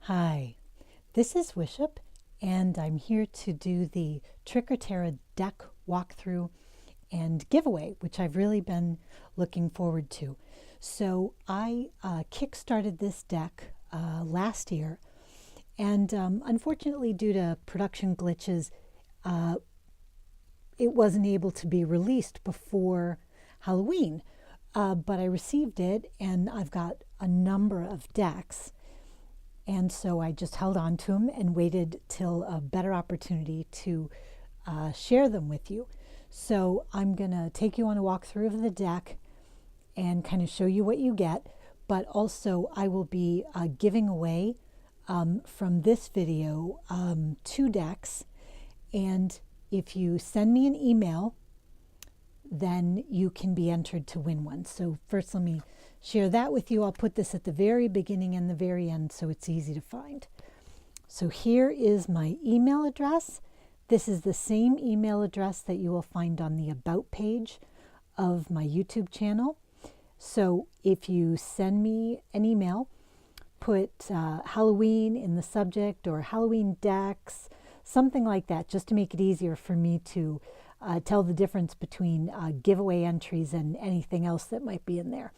Hi, this is Wishop, and I'm here to do the Trick or Terra deck walkthrough and giveaway, which I've really been looking forward to. So I kickstarted this deck last year, and unfortunately, due to production glitches, it wasn't able to be released before Halloween. But I received it, and I've got a number of decks. And so I just held on to them and waited till a better opportunity to share them with you. So I'm going to take you on a walkthrough of the deck and kind of show you what you get. But also I will be giving away from this video 2 decks. And if you send me an email, then you can be entered to win one. So first let me share that with you. I'll put this at the very beginning and the very end so it's easy to find. So here is my email address. This is the same email address that you will find on the About page of my YouTube channel. So if you send me an email, put Halloween in the subject or Halloween decks, something like that, just to make it easier for me to tell the difference between giveaway entries and anything else that might be in there.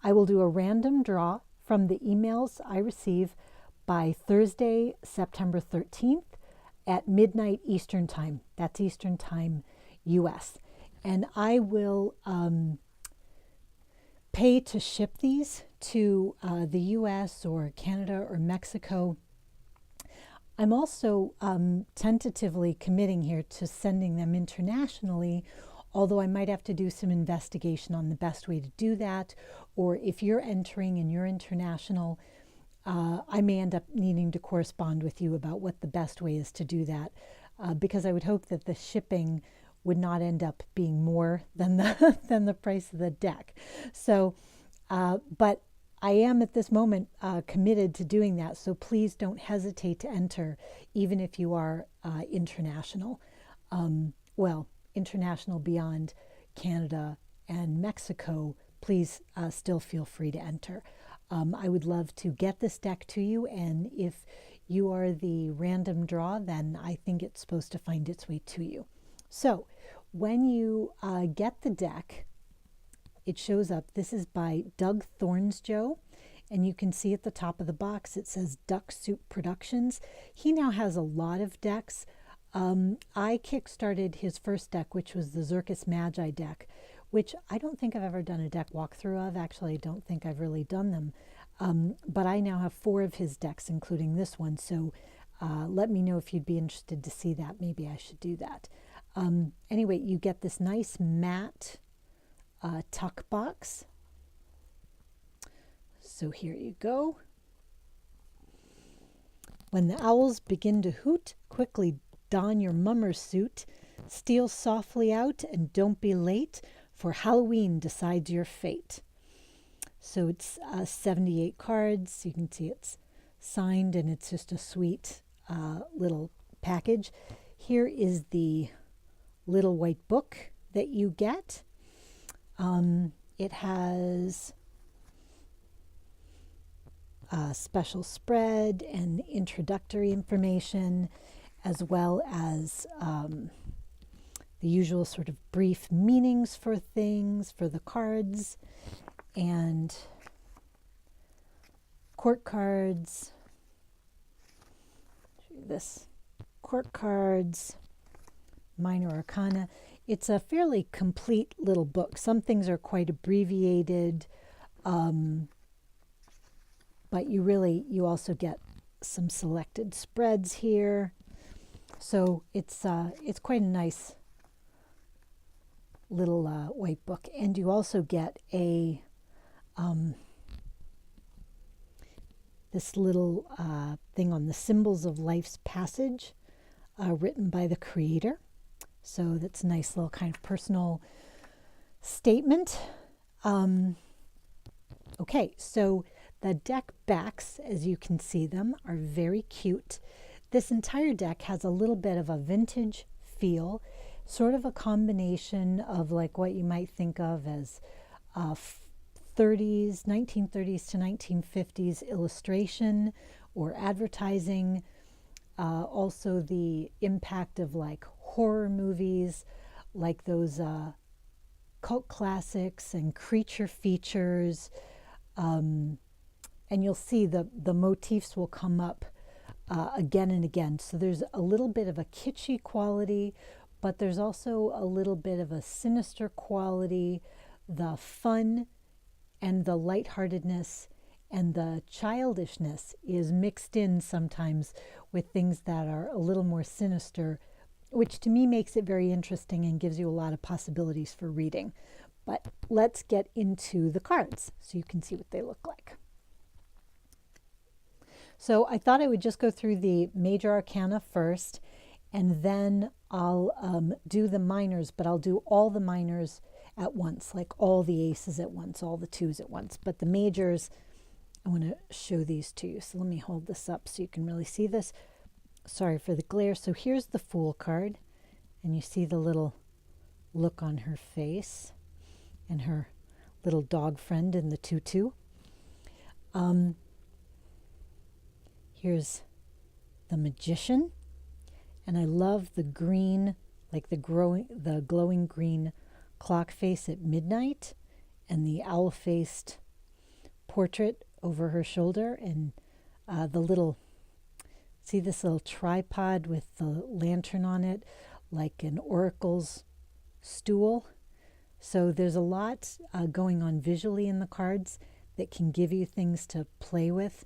I will do a random draw from the emails I receive by Thursday, September 13th at midnight Eastern Time. That's Eastern Time, US. And I will pay to ship these to the US or Canada or Mexico. I'm also tentatively committing here to sending them internationally, although I might have to do some investigation on the best way to do that. Or if you're entering and you're international, I may end up needing to correspond with you about what the best way is to do that, because I would hope that the shipping would not end up being more than the price of the deck. So, but I am at this moment committed to doing that, so please don't hesitate to enter, even if you are international. Well, international beyond Canada and Mexico, please still feel free to enter. I would love to get this deck to you, and if you are the random draw, then I think it's supposed to find its way to you. So when you get the deck, it shows up. This is by Doug Thornsjoe, and you can see at the top of the box it says Duck Soup Productions. He now has a lot of decks. I kickstarted his first deck, which was the Zircus Magi deck, which I don't think I've ever done a deck walkthrough of. Actually, I don't think I've really done them. But I now have 4 of his decks, including this one. So let me know if you'd be interested to see that. Maybe I should do that. Anyway, you get this nice matte tuck box. So here you go. When the owls begin to hoot, quickly don your mummer suit, steal softly out and don't be late, for Halloween decides your fate. So it's 78 cards. You can see it's signed, and it's just a sweet little package. Here is the little white book that you get. It has a special spread and introductory information, as well as the usual sort of brief meanings for things, for the cards, and court cards. This court cards, minor arcana. It's a fairly complete little book. Some things are quite abbreviated, but you also get some selected spreads here. So it's quite a nice little white book. And you also get a this little thing on the symbols of life's passage, written by the creator. So that's a nice little kind of personal statement. Okay, so the deck backs, as you can see them, are very cute. This entire deck has a little bit of a vintage feel, sort of a combination of like what you might think of as 30s, 1930s to 1950s illustration or advertising. Also the impact of like horror movies, like those cult classics and creature features. And you'll see the motifs will come up again and again. So there's a little bit of a kitschy quality, but there's also a little bit of a sinister quality. The fun and the lightheartedness and the childishness is mixed in sometimes with things that are a little more sinister, which to me makes it very interesting and gives you a lot of possibilities for reading. But let's get into the cards so you can see what they look like. So I thought I would just go through the major arcana first, and then I'll do the minors, but I'll do all the minors at once, like all the aces at once, all the twos at once. But the majors, I want to show these to you. So let me hold this up so you can really see this. Sorry for the glare. So here's the Fool card, and you see the little look on her face and her little dog friend in the tutu. Here's the Magician, and I love the green, like the glowing green clock face at midnight, and the owl-faced portrait over her shoulder, and the little, see this little tripod with the lantern on it, like an oracle's stool. So there's a lot going on visually in the cards that can give you things to play with.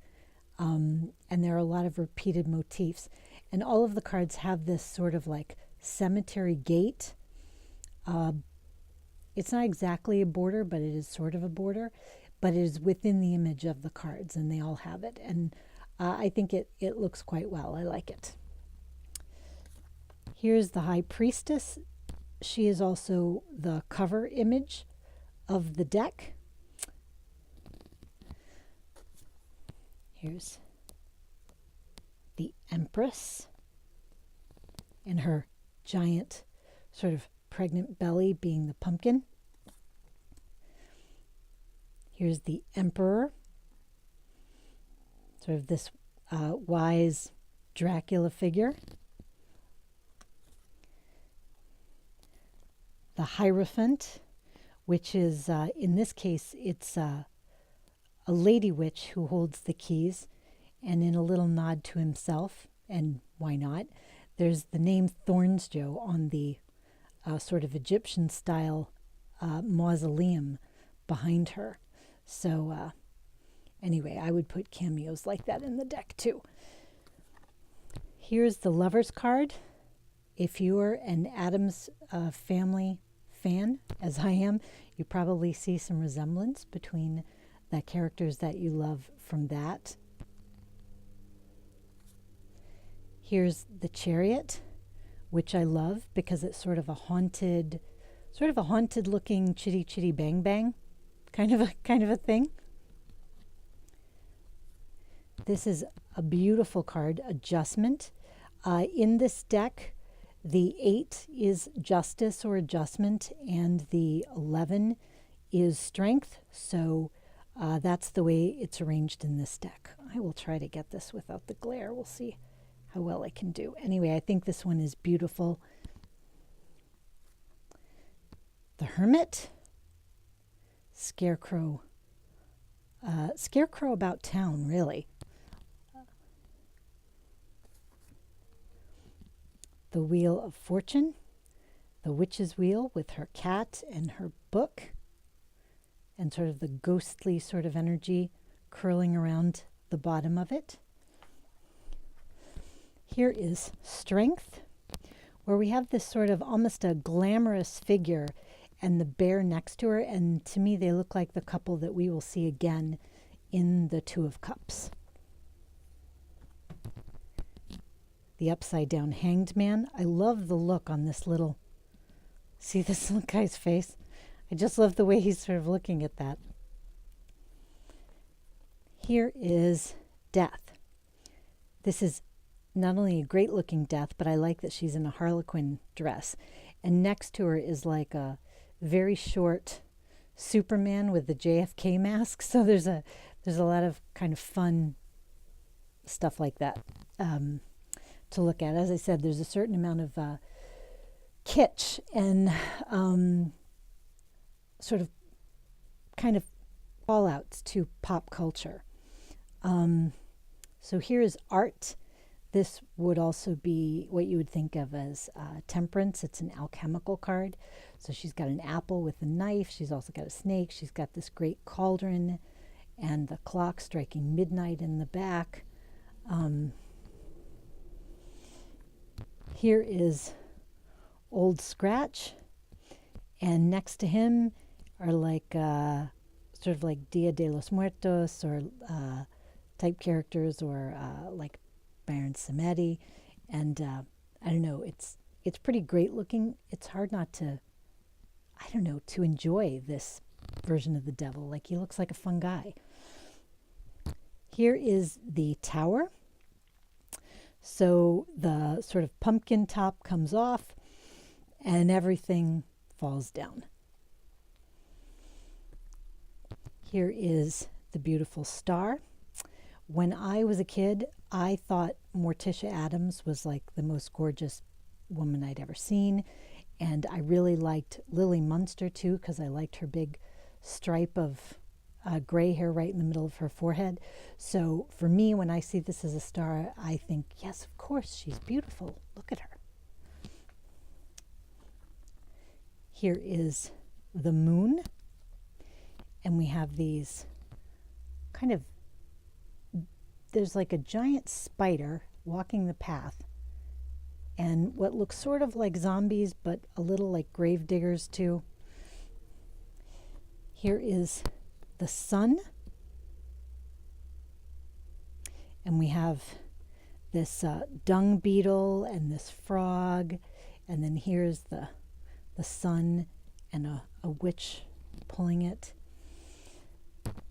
And there are a lot of repeated motifs. And all of the cards have this sort of like cemetery gate. It's not exactly a border, but it is sort of a border. But it is within the image of the cards, and they all have it. And I think it looks quite well. I like it. Here's the High Priestess. She is also the cover image of the deck. Here's the Empress and her giant sort of pregnant belly being the pumpkin. Here's the Emperor, sort of this wise Dracula figure. The Hierophant, which is, in this case, it's a lady witch who holds the keys, and in a little nod to himself, and why not, there's the name Thornsjoe on the sort of Egyptian-style mausoleum behind her. So anyway, I would put cameos like that in the deck too. Here's the Lover's card. If you're an Addams Family fan, as I am, you probably see some resemblance between the characters that you love from that. Here's the Chariot, which I love because it's sort of a haunted looking chitty chitty bang bang kind of a thing. This is a beautiful card, Adjustment. In this deck, the 8 is justice or adjustment, and the 11 is strength. So that's the way it's arranged in this deck. I will try to get this without the glare. We'll see how well I can do. Anyway, I think this one is beautiful. The Hermit, Scarecrow. Scarecrow about town, really. The Wheel of Fortune, the Witch's Wheel with her cat and her book, and sort of the ghostly sort of energy curling around the bottom of it. Here is Strength, where we have this sort of almost a glamorous figure and the bear next to her, and to me they look like the couple that we will see again in the Two of Cups. The upside down Hanged Man. I love the look on this little, see this little guy's face? I just love the way he's sort of looking at that. Here is Death. This is not only a great looking Death, but I like that she's in a Harlequin dress. And next to her is like a very short Superman with the JFK mask. So there's a lot of kind of fun stuff like that to look at. As I said, there's a certain amount of kitsch and sort of kind of fallouts to pop culture. So here is art. This would also be what you would think of as temperance. It's an alchemical card. So she's got an apple with a knife. She's also got a snake. She's got this great cauldron and the clock striking midnight in the back. Here is Old Scratch. And next to him are like sort of like Dia de los Muertos or type characters, or like Baron Samedi. And I don't know, it's pretty great looking. It's hard not to, I don't know, to enjoy this version of the devil. Like, he looks like a fun guy. Here is the tower. So the sort of pumpkin top comes off and everything falls down. Here is the beautiful star. When I was a kid, I thought Morticia Addams was like the most gorgeous woman I'd ever seen. And I really liked Lily Munster too, because I liked her big stripe of gray hair right in the middle of her forehead. So for me, when I see this as a star, I think, yes, of course, she's beautiful. Look at her. Here is the moon. And we have these kind of, there's like a giant spider walking the path, and what looks sort of like zombies, but a little like grave diggers too. Here is the sun. And we have this dung beetle and this frog. And then here's the sun and a witch pulling it.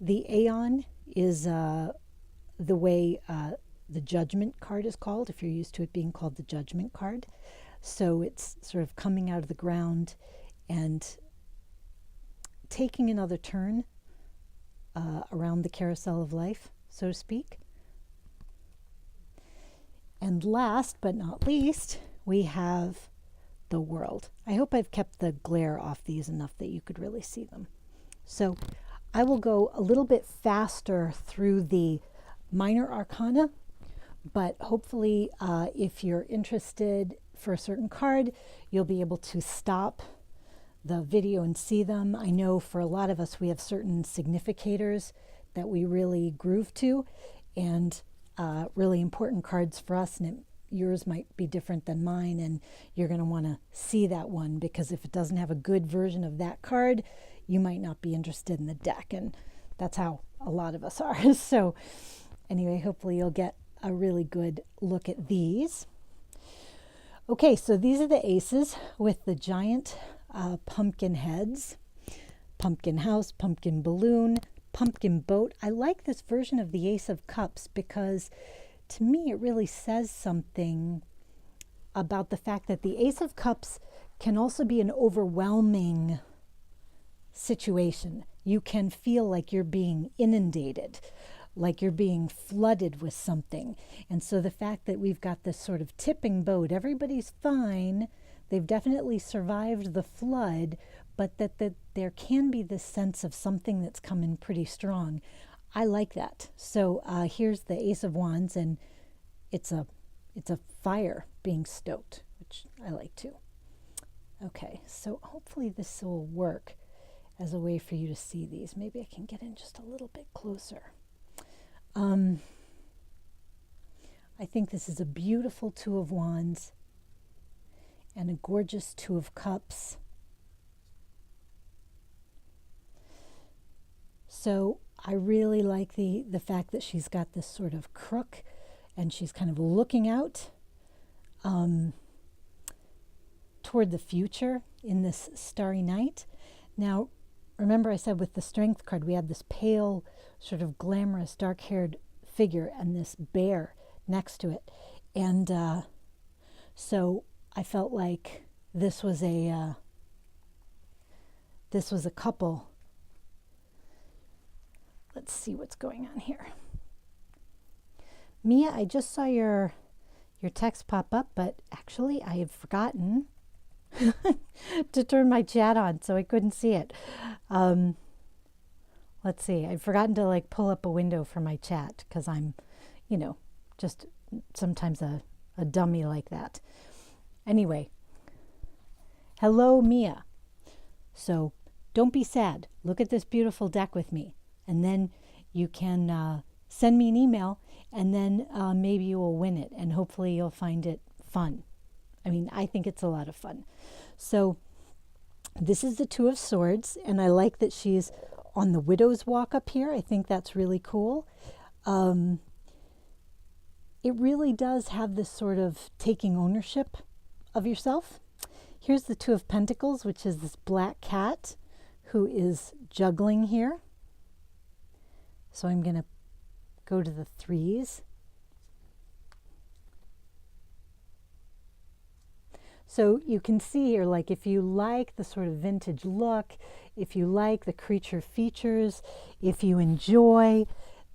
The Aeon is the way the Judgment card is called, if you're used to it being called the Judgment card. So it's sort of coming out of the ground and taking another turn around the carousel of life, so to speak. And last but not least, we have the world. I hope I've kept the glare off these enough that you could really see them. So I will go a little bit faster through the minor arcana, but hopefully if you're interested for a certain card, you'll be able to stop the video and see them. I know for a lot of us, we have certain significators that we really groove to, and really important cards for us, and yours might be different than mine, and you're going to want to see that one, because if it doesn't have a good version of that card, you might not be interested in the deck, and that's how a lot of us are. So anyway, hopefully you'll get a really good look at these. Okay, so these are the aces with the giant pumpkin heads, pumpkin house, pumpkin balloon, pumpkin boat. I like this version of the Ace of Cups because to me it really says something about the fact that the Ace of Cups can also be an overwhelming situation. You can feel like you're being inundated, like you're being flooded with something. And so the fact that we've got this sort of tipping boat, everybody's fine, they've definitely survived the flood, but that there can be this sense of something that's coming pretty strong. I like that. So here's the Ace of Wands, and it's a fire being stoked, which I like too. Okay, so hopefully this will work as a way for you to see these. Maybe I can get in just a little bit closer. I think this is a beautiful Two of Wands and a gorgeous Two of Cups. So I really like the fact that she's got this sort of crook and she's kind of looking out toward the future in this starry night. Now, remember I said with the Strength card, we had this pale, sort of glamorous, dark-haired figure and this bear next to it. And so I felt like this was a couple let's see what's going on here. Mia, I just saw your text pop up, but actually I had forgotten to turn my chat on, so I couldn't see it. Let's see, I've forgotten to like pull up a window for my chat because I'm, just sometimes a dummy like that. Anyway, hello, Mia. So don't be sad. Look at this beautiful deck with me. And then you can send me an email, and then maybe you will win it, and hopefully you'll find it fun. I mean, I think it's a lot of fun. So this is the Two of Swords, and I like that she's on the Widow's Walk up here. I think that's really cool. It really does have this sort of taking ownership of yourself. Here's the Two of Pentacles, which is this black cat who is juggling here. So I'm going to go to the threes. So you can see here, like if you like the sort of vintage look, if you like the creature features, if you enjoy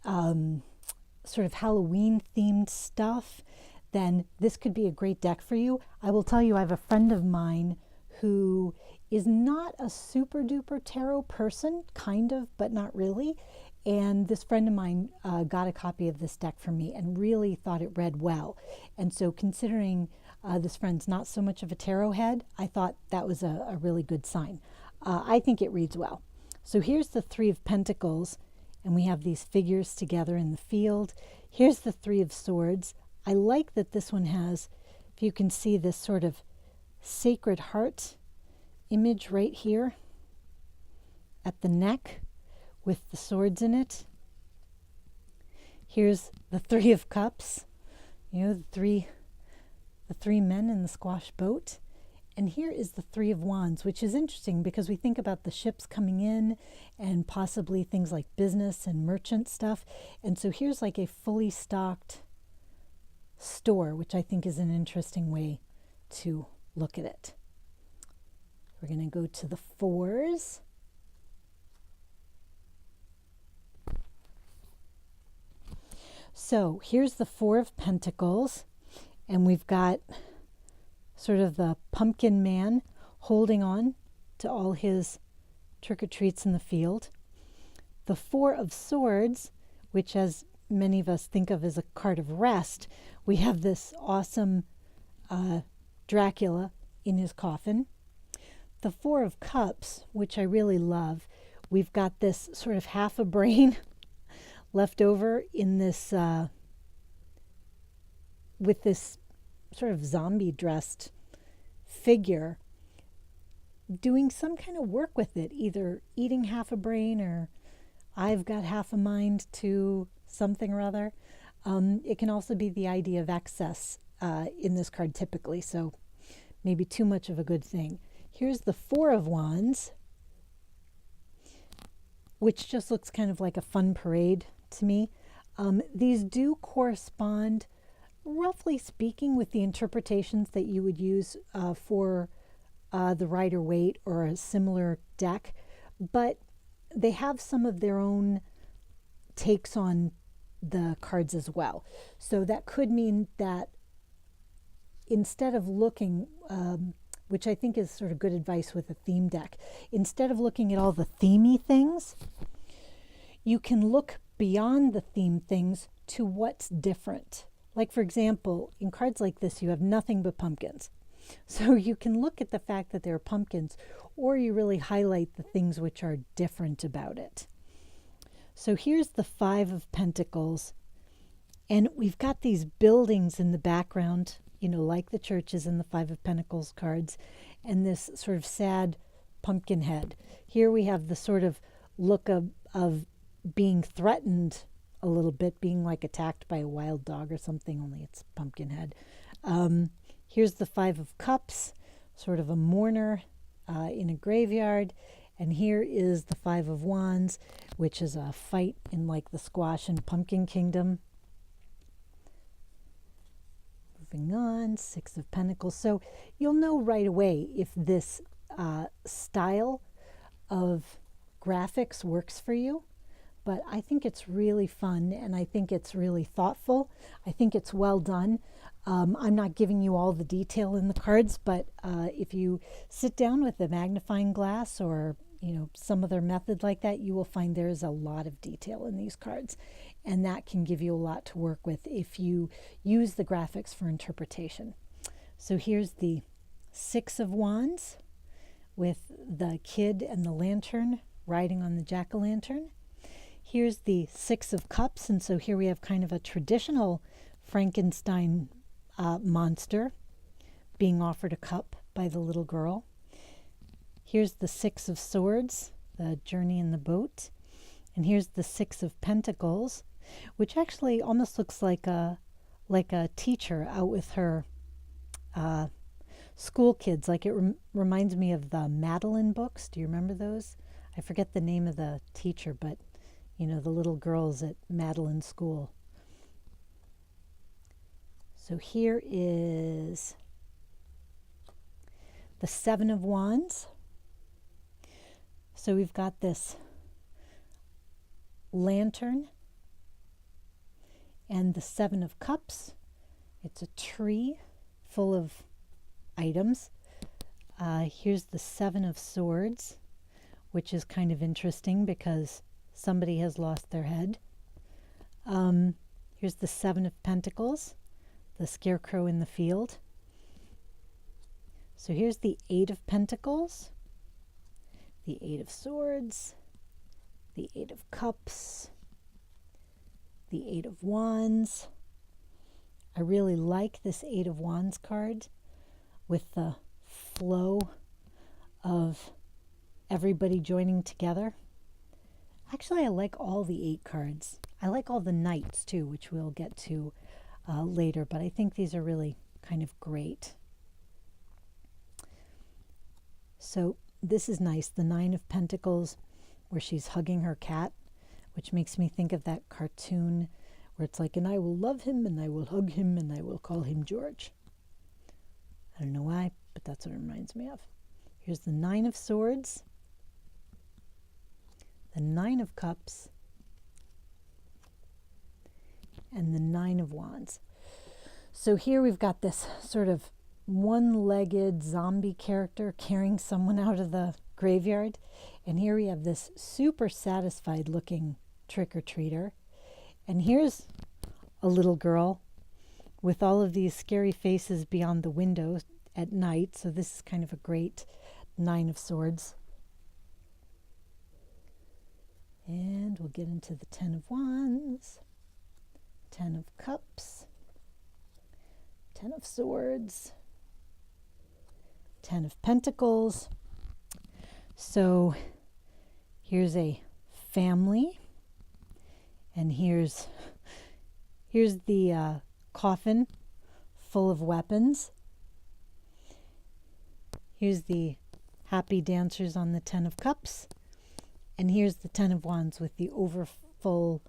sort of Halloween themed stuff, then this could be a great deck for you. I will tell you, I have a friend of mine who is not a super duper tarot person, kind of, but not really. And this friend of mine got a copy of this deck for me and really thought it read well. And so considering this friend's not so much of a tarot head, I thought that was a really good sign. I think it reads well. So here's the Three of Pentacles, and we have these figures together in the field. Here's the Three of Swords. I like that this one has, if you can see, this sort of Sacred Heart image right here at the neck with the swords in it. Here's the Three of Cups, the three men in the squash boat. And here is the Three of Wands, which is interesting because we think about the ships coming in and possibly things like business and merchant stuff. And so here's like a fully stocked store, which I think is an interesting way to look at it. We're going to go to the fours. So here's the Four of Pentacles, and we've got sort of the pumpkin man holding on to all his trick-or-treats in the field. The Four of Swords, which as many of us think of as a card of rest, we have this awesome Dracula in his coffin. The Four of Cups, which I really love, we've got this sort of half a brain left over in this, with this sort of zombie dressed figure doing some kind of work with it, either eating half a brain or I've got half a mind to something or other. It can also be the idea of excess in this card typically, so maybe too much of a good thing. Here's the Four of Wands, which just looks kind of like a fun parade to me. These do correspond, roughly speaking, with the interpretations that you would use for the Rider-Waite or a similar deck, but they have some of their own takes on the cards as well. So that could mean that instead of looking, which I think is sort of good advice with a theme deck, instead of looking at all the themey things, you can look beyond the theme things to what's different. Like, for example, in cards like this, you have nothing but pumpkins. So you can look at the fact that there are pumpkins, or you really highlight the things which are different about it. So here's the Five of Pentacles, and we've got these buildings in the background, like the churches in the Five of Pentacles cards, and this sort of sad pumpkin head. Here we have the sort of look of being threatened a little bit, being like attacked by a wild dog or something, only it's pumpkin head. Here's the Five of Cups, sort of a mourner in a graveyard. And here is the Five of Wands, which is a fight in like the squash and pumpkin kingdom. Moving on, Six of Pentacles. So you'll know right away if this style of graphics works for you. but I think it's really fun and I think it's really thoughtful. I think it's well done. I'm not giving you all the detail in the cards, but if you sit down with a magnifying glass or some other method like that, you will find there is a lot of detail in these cards, and that can give you a lot to work with if you use the graphics for interpretation. So here's the Six of Wands with the kid and the lantern riding on the jack-o'-lantern. Here's the Six of Cups, and so here we have kind of a traditional Frankenstein monster being offered a cup by the little girl. Here's the Six of Swords, the journey in the boat. And here's the Six of Pentacles, which actually almost looks like a teacher out with her school kids. Like it reminds me of the Madeline books. Do you remember those? I forget the name of the teacher, but the little girls at Madeline School. So here is the Seven of Wands. So we've got this lantern and the Seven of Cups. It's a tree full of items. Here's the Seven of Swords, which is kind of interesting because somebody has lost their head. Here's the Seven of Pentacles, the scarecrow in the field. So here's the Eight of Pentacles, the Eight of Swords, the Eight of Cups, the Eight of Wands. I really like this Eight of Wands card with the flow of everybody joining together. Actually, I like all the 8 cards. I like all the knights too, which we'll get to later, but I think these are really kind of great. So this is nice, the Nine of Pentacles, where she's hugging her cat, which makes me think of that cartoon where it's like, and I will love him, and I will hug him, and I will call him George. I don't know why, but that's what it reminds me of. Here's the Nine of Swords, the Nine of Cups, and the Nine of Wands. So here we've got this sort of one-legged zombie character carrying someone out of the graveyard. And here we have this super satisfied looking trick-or-treater. And here's a little girl with all of these scary faces beyond the window at night. So this is kind of a great Nine of Swords. And we'll get into the Ten of Wands, Ten of Cups, Ten of Swords, Ten of Pentacles. So here's a family, and here's the coffin full of weapons. Here's the happy dancers on the Ten of Cups, and here's the Ten of Wands with the overflowing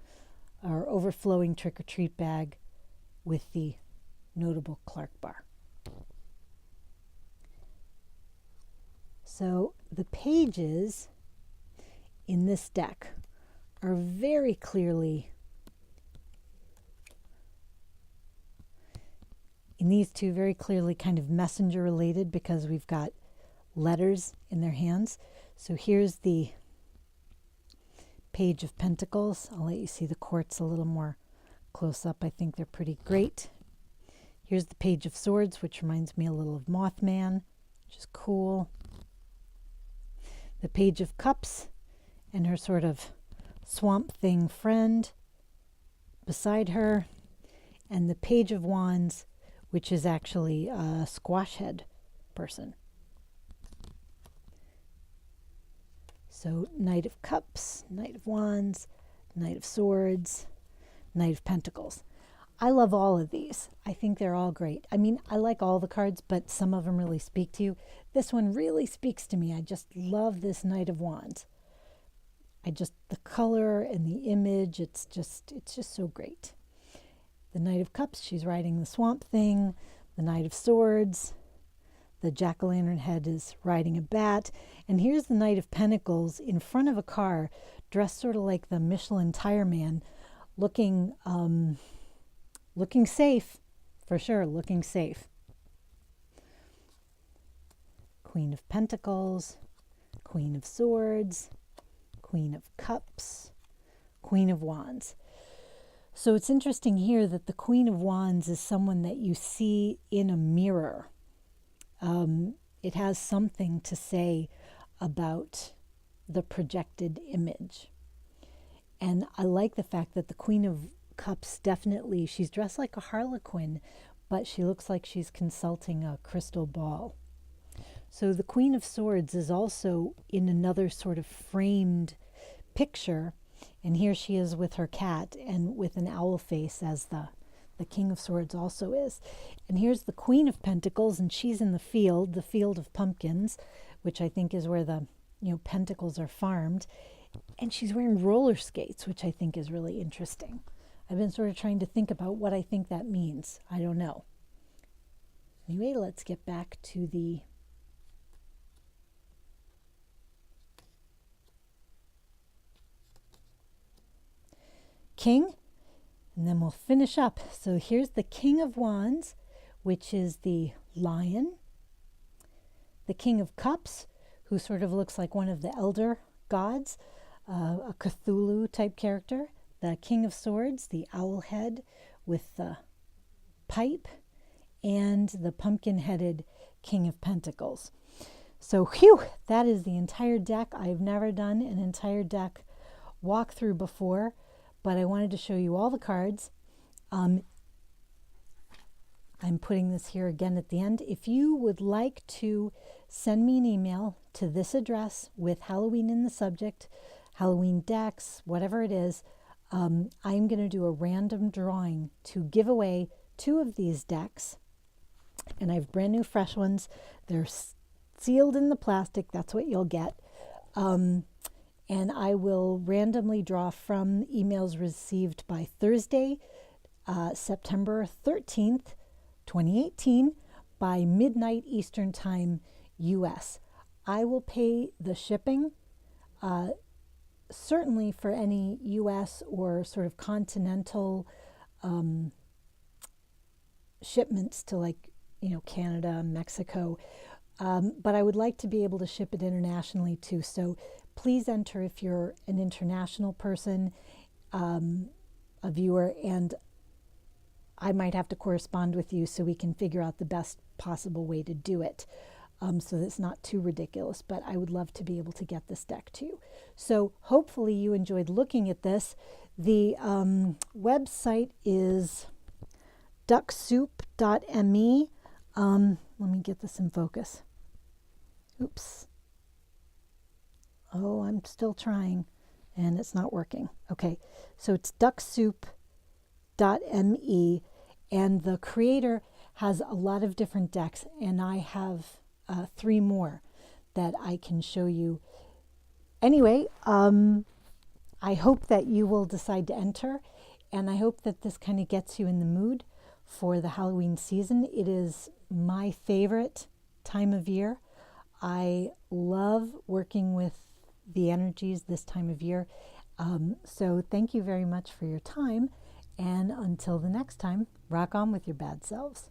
trick-or-treat bag with the notable Clark bar. So the pages in this deck are very clearly, in these two, very clearly kind of messenger related because we've got letters in their hands. So here's the Page of Pentacles. I'll let you see the quartz a little more close up. I think they're pretty great. Here's the Page of Swords, which reminds me a little of Mothman, which is cool. The Page of Cups and her sort of swamp thing friend beside her. And the Page of Wands, which is actually a squash head person. So Knight of Cups, Knight of Wands, Knight of Swords, Knight of Pentacles. I love all of these. I think they're all great. I mean, I like all the cards, but some of them really speak to you. This one really speaks to me. I just love this Knight of Wands. The color and the image, it's just so great. The Knight of Cups, she's riding the swamp thing. The Knight of Swords, the jack-o'-lantern head is riding a bat. And here's the Knight of Pentacles in front of a car dressed sort of like the Michelin tire man, looking looking safe, for sure, looking safe. Queen of Pentacles, Queen of Swords, Queen of Cups, Queen of Wands. So it's interesting here that the Queen of Wands is someone that you see in a mirror. It has something to say about the projected image. And I like the fact that the Queen of Cups definitely, she's dressed like a harlequin, but she looks like she's consulting a crystal ball. So the Queen of Swords is also in another sort of framed picture. And here she is with her cat and with an owl face, as the King of Swords also is. And here's the Queen of Pentacles, and she's in the field of pumpkins, which I think is where the pentacles are farmed. And she's wearing roller skates, which I think is really interesting. I've been sort of trying to think about what I think that means. I don't know. Anyway, let's get back to the King, and then we'll finish up. So here's the King of Wands, which is the lion. The King of Cups, who sort of looks like one of the elder gods, a Cthulhu type character. The King of Swords, the owl head with the pipe, and the pumpkin-headed King of Pentacles. So, whew, that is the entire deck. I've never done an entire deck walkthrough before, but I wanted to show you all the cards. I'm putting this here again at the end. If you would like to send me an email to this address with Halloween in the subject, Halloween decks, whatever it is, I'm going to do a random drawing to give away 2 of these decks. And I have brand new fresh ones. They're sealed in the plastic. That's what you'll get. And I will randomly draw from emails received by Thursday, September 13th, 2018, by midnight Eastern Time, U.S. I will pay the shipping, certainly for any U.S. or sort of continental shipments to Canada, Mexico. But I would like to be able to ship it internationally too. So please enter if you're an international person, a viewer, and I might have to correspond with you so we can figure out the best possible way to do it, so that it's not too ridiculous. But I would love to be able to get this deck to you. So hopefully you enjoyed looking at this. The website is ducksoup.me. Let me get this in focus. Oops. Oh, I'm still trying, and it's not working. Okay, so it's ducksoup.me, and the creator has a lot of different decks, and I have 3 more that I can show you. Anyway, I hope that you will decide to enter, and I hope that this kind of gets you in the mood for the Halloween season. It is my favorite time of year. I love working with the energies this time of year. So thank you very much for your time. And until the next time, rock on with your bad selves.